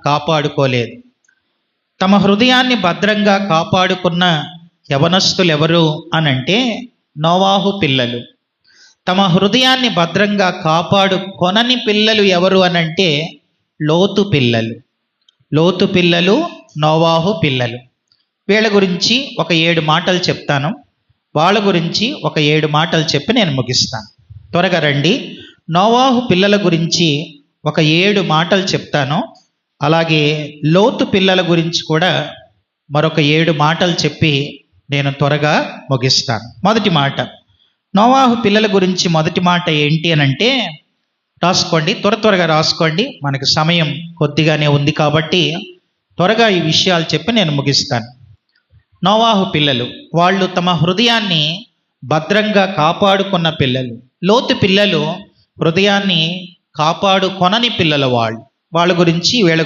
కాపాడుకోలేదు. తమ హృదయాన్ని భద్రంగా కాపాడుకున్న యవనస్తులు ఎవరు అనంటే నోవాహు పిల్లలు. తమ హృదయాన్ని భద్రంగా కాపాడుకొనని పిల్లలు ఎవరు అనంటే లోతు పిల్లలు. లోతు పిల్లలు, నోవాహు పిల్లలు. వీళ్ళ గురించి ఒక 7 మాటలు చెప్తాను. వాళ్ళ గురించి ఒక 7 మాటలు చెప్పి నేను ముగిస్తాను. త్వరగా రండి. నోవాహు పిల్లల గురించి ఒక 7 మాటలు చెప్తాను. అలాగే లోతు పిల్లల గురించి కూడా మరొక 7 మాటలు చెప్పి నేను త్వరగా ముగిస్తాను. మొదటి మాట, నోవాహు పిల్లల గురించి మొదటి మాట ఏంటి అనంటే, రాసుకోండి, త్వరగా రాసుకోండి, మనకి సమయం కొద్దిగానే ఉంది కాబట్టి త్వరగా ఈ విషయాలు చెప్పి నేను ముగిస్తాను. నోవాహు పిల్లలు, వాళ్ళు తమ హృదయాన్ని భద్రంగా కాపాడుకున్న పిల్లలు. లోతు పిల్లలు హృదయాన్ని కాపాడుకొనని పిల్లలు. వాళ్ళ గురించి వీళ్ళ